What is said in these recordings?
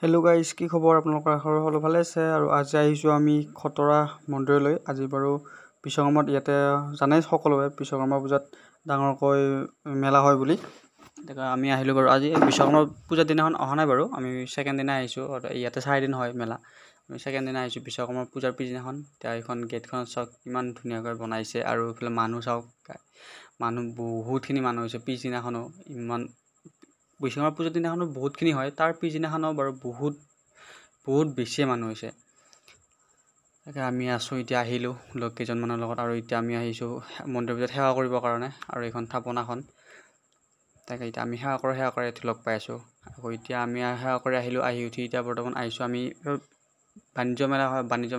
Hello' guys, কি খবৰ? আপোনালোকৰ সকলো ভালে আছে? আৰু আজি আহিছোঁ আমি খতৰা মন্দিৰলৈ। আজি বাৰু বিশ্বকৰ্মাত ইয়াতে জানাই সকলোৱে বিশ্বকৰ্মা পূজাত ডাঙৰকৈ মেলা হয় বুলি। আমি আহিলোঁ বাৰু আজি বিশ্বকৰ্মা পূজাৰ দিনাখন অহা নাই বাৰু, আমি ছেকেণ্ড দিনা আহিছোঁ। ইয়াতে 4 দিন হয় মেলা, আমি ছেকেণ্ড দিনা আহিছোঁ বিশ্বকৰ্মা পূজাৰ পিছদিনাখন। এতিয়া এইখন গেটখনত চাওক কিমান ধুনীয়াকৈ বনাইছে, আৰু এইফালে মানুহ চাওক, মানুহ বহুতখিনি মানুহ হৈছে। পিছদিনাখনো ইমান, বিশ্বকৰ্মা পূজাৰ দিনাখনো বহুতখিনি হয়, তাৰ পিছদিনাখনো বাৰু বহুত বেছিয়ে মানুহ হৈছে। তাকে আমি আছোঁ, এতিয়া আহিলোঁ লগ কেইজনমানৰ লগত, আৰু এতিয়া আমি আহিছোঁ মন্দিৰৰ ভিতৰত সেৱা কৰিবৰ কাৰণে, আৰু এইখন থাপনাখন। তাকে এতিয়া আমি সেৱা কৰি এটি লগ পাই আছোঁ। আকৌ এতিয়া আমি সেৱা কৰি আহিলোঁ, আহি উঠি এতিয়া বৰ্তমান আহিছোঁ আমি বাণিজ্য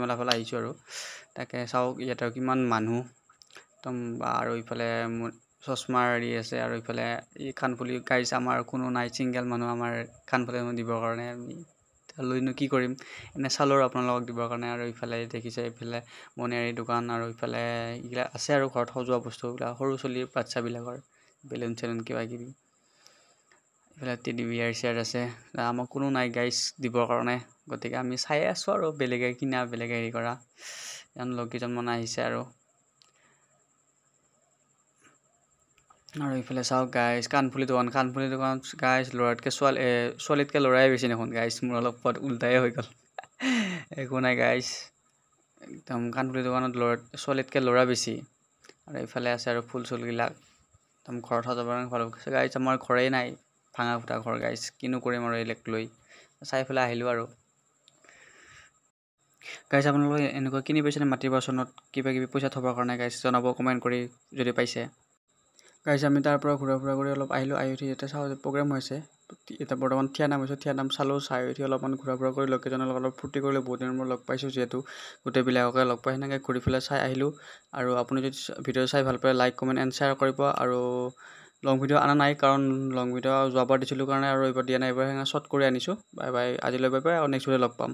মেলা ফালে আহিছোঁ। আৰু তাকে চাওক ইয়াতে কিমান মানুহ একদম, আৰু ইফালে চশমা হেৰি আছে, আৰু ইফালে এই কাণফুলি গাইজ আমাৰ কোনো নাই, ছিংগেল মানুহ আমাৰ কাণফুলি দিবৰ কাৰণে। আমি লৈনো কি কৰিম, এনে চালোঁ আৰু আপোনালোকক দিবৰ কাৰণে। আৰু ইফালে দেখিছে এইফালে মণিহাৰী দোকান, আৰু ইফালে এইবিলাক আছে আৰু ঘৰত সজোৱা বস্তুবিলাক সৰু চলিৰ বাচ্ছাবিলাকৰ বেলুন চেলুন কিবা কিবি। এইফালে টেডি বিয়াৰ চেয়াৰ আছে, আমাক কোনো নাই গাইজ দিবৰ কাৰণে, গতিকে আমি চাই আছোঁ আৰু বেলেগে কিনা বেলেগে হেৰি কৰা। এজন লগ কেইজনমান আহিছে আৰু ইফালে চাওক গাইজ কাণফুলি দোকানত গাইজ ল'ৰাতকৈ ছোৱালীতকৈ ল'ৰাই বেছি দেখোন গাইজ। মোৰ অলপ উল্টাই হৈ গ'ল। একো নাই গাইজ, একদম কাণফুলি দোকানত ছোৱালীতকৈ ল'ৰা বেছি। আৰু এইফালে আছে আৰু ফুল চুলবিলাক একদম ঘৰত সজাবৰ কাৰণে ভাল হৈছে গাইজ। আমাৰ ঘৰেই নাই, ভাঙা ফুটা ঘৰ গাইজ, কিনো কৰিম আৰু এইবিলাক লৈ চাই পেলাই আহিলোঁ আৰু। গাইজ আপোনালোকে এনেকুৱা কিনি পাইছেনে মাটিৰ বাচনত কিবা কিবি পইচা থবৰ কাৰণে? গাইজ জনাব কমেণ্ট কৰি যদি পাইছে। গাইজ আমি তাৰ পৰা ঘূৰা ফুৰা কৰি অলপ আহিলোঁ, আহি উঠি ইয়াতে চাওঁ যে প্ৰগ্ৰেম হৈছে। এতিয়া বৰ্তমান থিয়া নাম হৈছোঁ, থিয়া নাম চালোঁ, চাই উঠি অলপমান ঘূৰা ফুৰা কৰি লগ কেইজনৰ লগত অলপ ফূৰ্তি কৰিলোঁ। বহুত দিনৰ মূৰত লগ পাইছোঁ যিহেতু, গোটেইবিলাককে লগ পাই সেনেকৈ ঘূৰি পেলাই চাই আহিলোঁ। আৰু আপুনি যদি ভিডিঅ' চাই ভাল পায় লাইক কমেণ্ট এণ্ড শ্বেয়াৰ কৰিব। আৰু লং ভিডিঅ' অনা নাই, কাৰণ লং ভিডিঅ' যোৱাবাৰ দিছিলোঁ কাৰণে, আৰু এইবাৰ দিয়া নাই, এইবাৰ সেনেকৈ শ্বৰ্ট কৰি আনিছোঁ। বাই বাই, আজিলৈ বাই বাই, আৰু নেক্সট ভিডিঅ' লগ পাম।